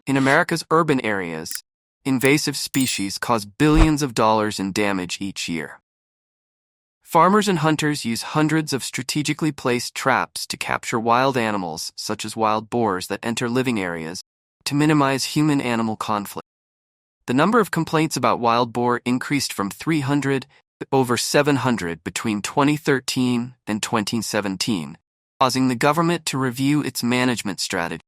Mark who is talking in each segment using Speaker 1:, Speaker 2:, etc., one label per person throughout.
Speaker 1: In America's urban areas, invasive species cause billions of dollars in damage each year. Farmers and hunters use hundreds of strategically placed traps to capture wild animals, such as wild boars that enter living areas, to minimize human-animal conflict. The number of complaints about wild boar increased from 300 to over 700 between 2013 and 2017, causing the government to review its management strategy.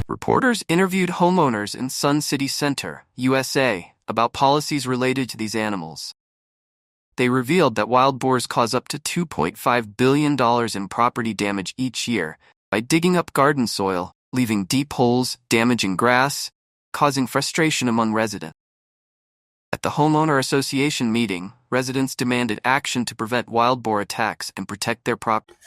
Speaker 1: Reporters interviewed homeowners in Sun City Center, USA, about policies related to these animals. They revealed that wild boars cause up to $2.5 billion in property damage each year by digging up garden soil, leaving deep holes, damaging grass, causing frustration among residents. At the homeowner association meeting, residents demanded action to prevent wild boar attacks and protect their property.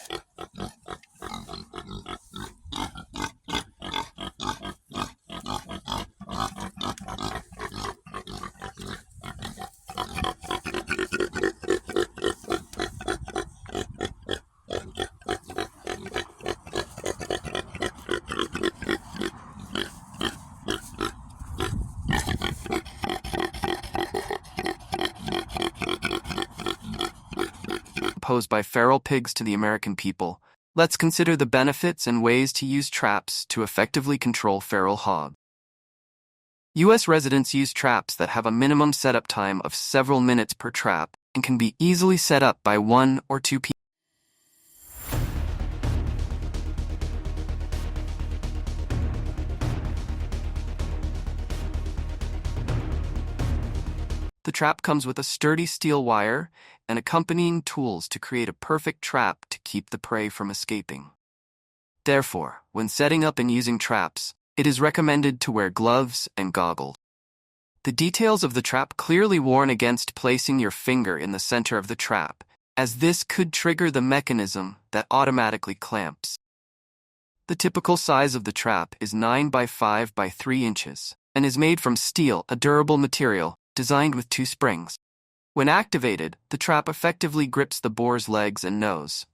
Speaker 1: Posed by feral pigs to the American people, let's consider the benefits and ways to use traps to effectively control feral hogs. U.S. residents use traps that have a minimum setup time of several minutes per trap and can be easily set up by 1 or 2 people. The trap comes with a sturdy steel wire and accompanying tools to create a perfect trap to keep the prey from escaping. Therefore, when setting up and using traps, it is recommended to wear gloves and goggles. The details of the trap clearly warn against placing your finger in the center of the trap, as this could trigger the mechanism that automatically clamps. The typical size of the trap is 9 by 5 by 3 inches and is made from steel, a durable material designed with 2 springs. When activated, the trap effectively grips the boar's legs and nose.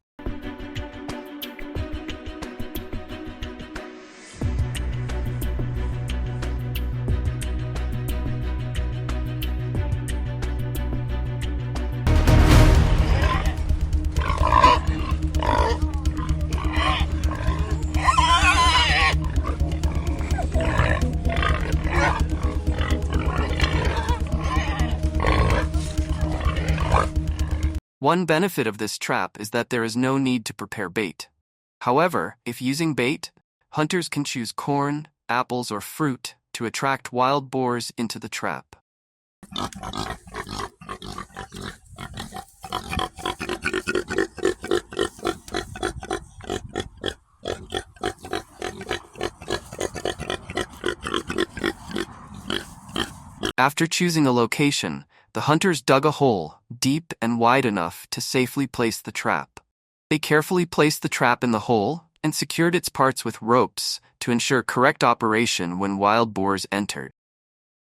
Speaker 1: One benefit of this trap is that there is no need to prepare bait. However, if using bait, hunters can choose corn, apples, or fruit to attract wild boars into the trap. After choosing a location, the hunters dug a hole, deep and wide enough to safely place the trap. They carefully placed the trap in the hole and secured its parts with ropes to ensure correct operation when wild boars entered.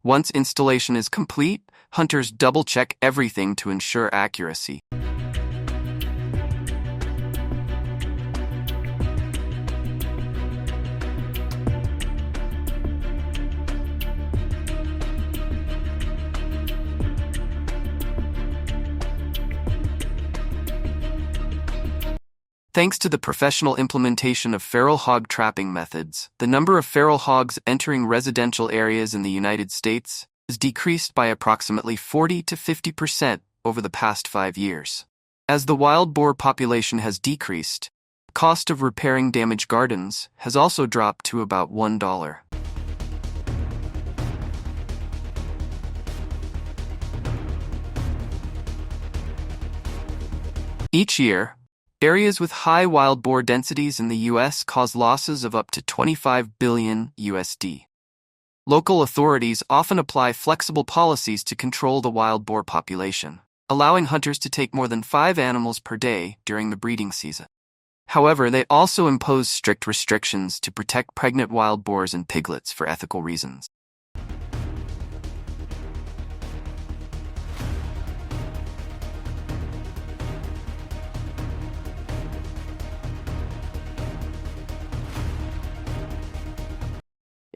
Speaker 1: Once installation is complete, hunters double-check everything to ensure accuracy. Thanks to the professional implementation of feral hog trapping methods, the number of feral hogs entering residential areas in the United States has decreased by approximately 40 to 50% over the past 5 years. As the wild boar population has decreased, the cost of repairing damaged gardens has also dropped to about $1. Each year, areas with high wild boar densities in the U.S. cause losses of up to $25 billion USD. Local authorities often apply flexible policies to control the wild boar population, allowing hunters to take more than 5 animals per day during the breeding season. However, they also impose strict restrictions to protect pregnant wild boars and piglets for ethical reasons.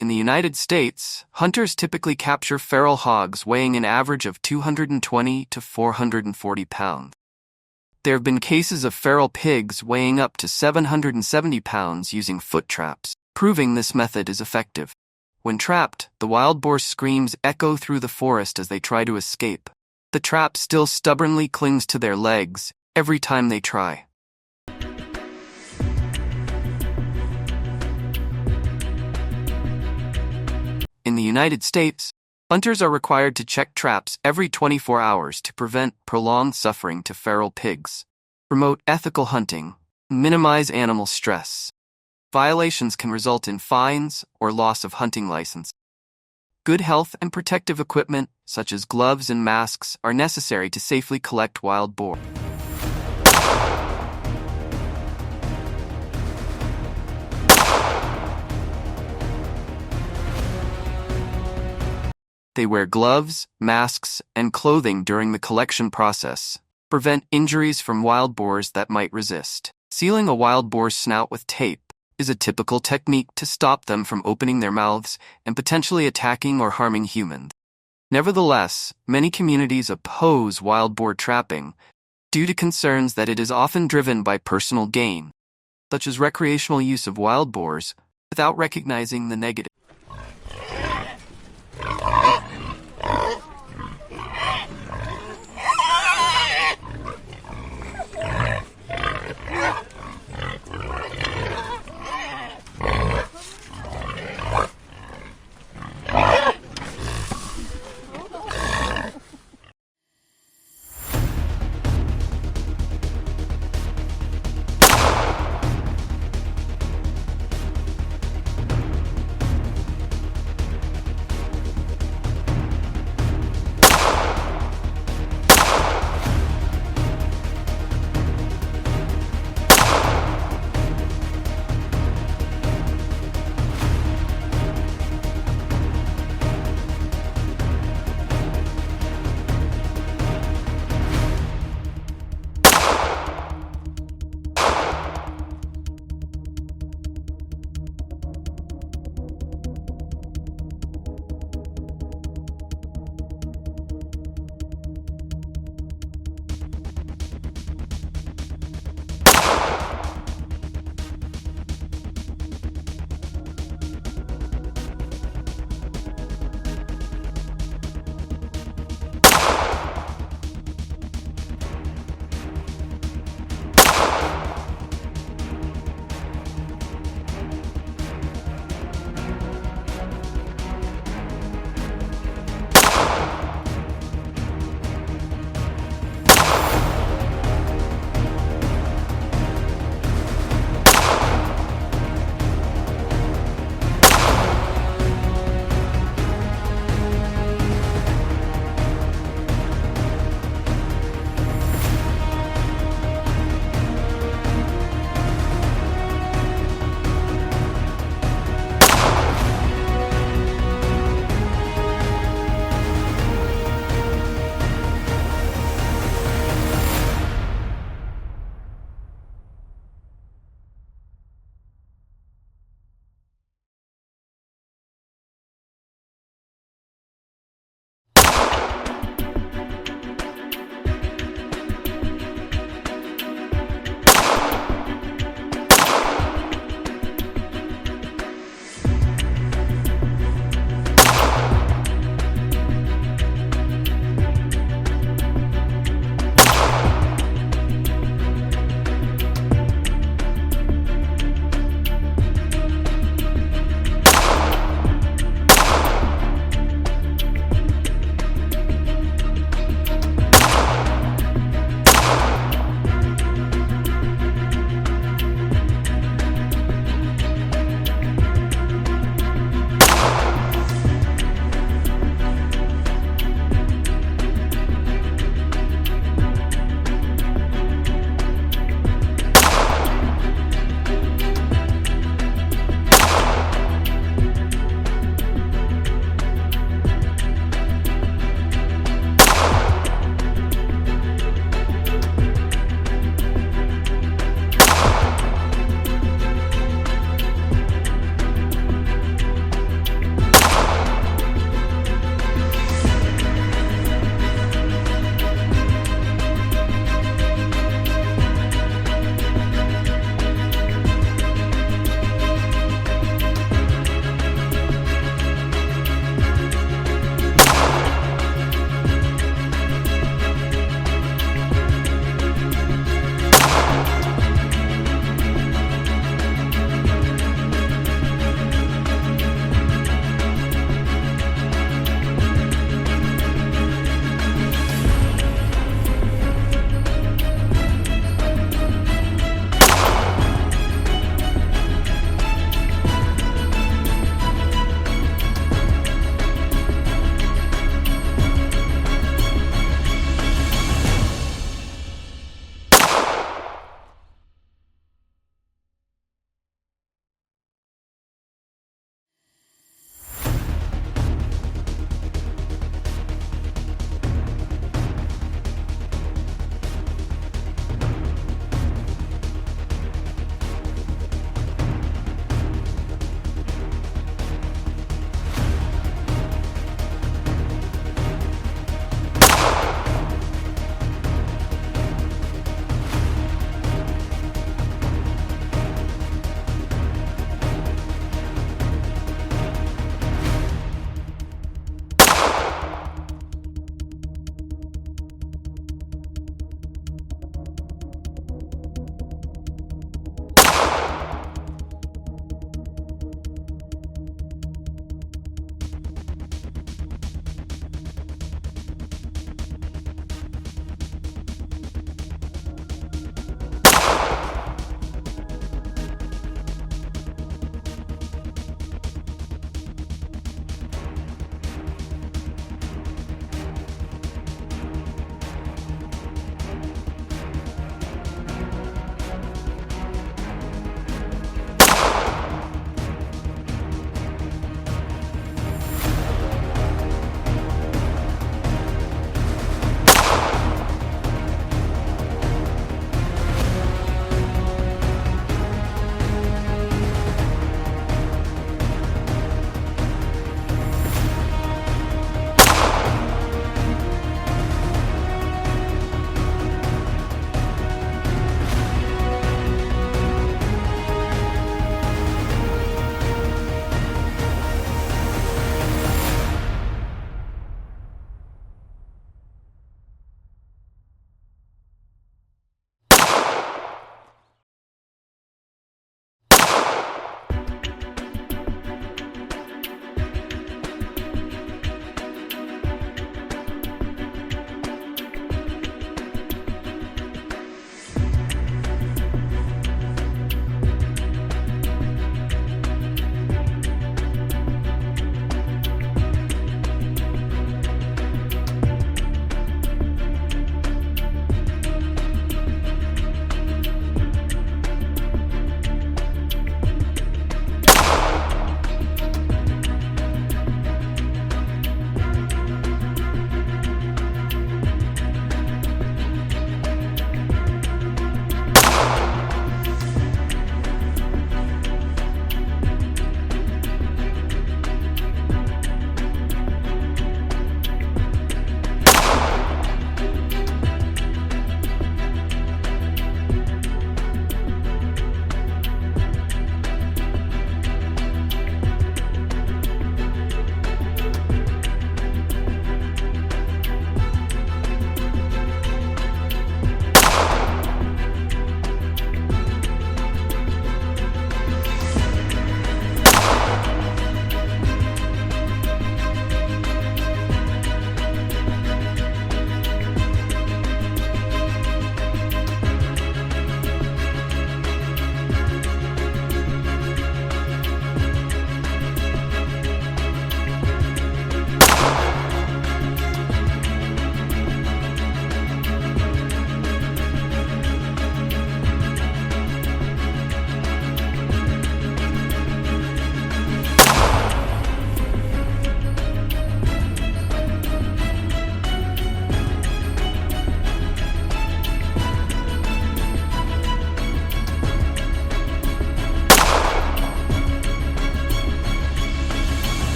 Speaker 1: In the United States, hunters typically capture feral hogs weighing an average of 220 to 440 pounds. There have been cases of feral pigs weighing up to 770 pounds using foot traps, proving this method is effective. When trapped, the wild boar's screams echo through the forest as they try to escape. The trap still stubbornly clings to their legs every time they try. In the United States, hunters are required to check traps every 24 hours to prevent prolonged suffering to feral pigs, promote ethical hunting, and minimize animal stress. Violations can result in fines or loss of hunting license. Good health and protective equipment, such as gloves and masks, are necessary to safely collect wild boar. They wear gloves, masks, and clothing during the collection process, to prevent injuries from wild boars that might resist. Sealing a wild boar's snout with tape is a typical technique to stop them from opening their mouths and potentially attacking or harming humans. Nevertheless, many communities oppose wild boar trapping due to concerns that it is often driven by personal gain, such as recreational use of wild boars, without recognizing the negative.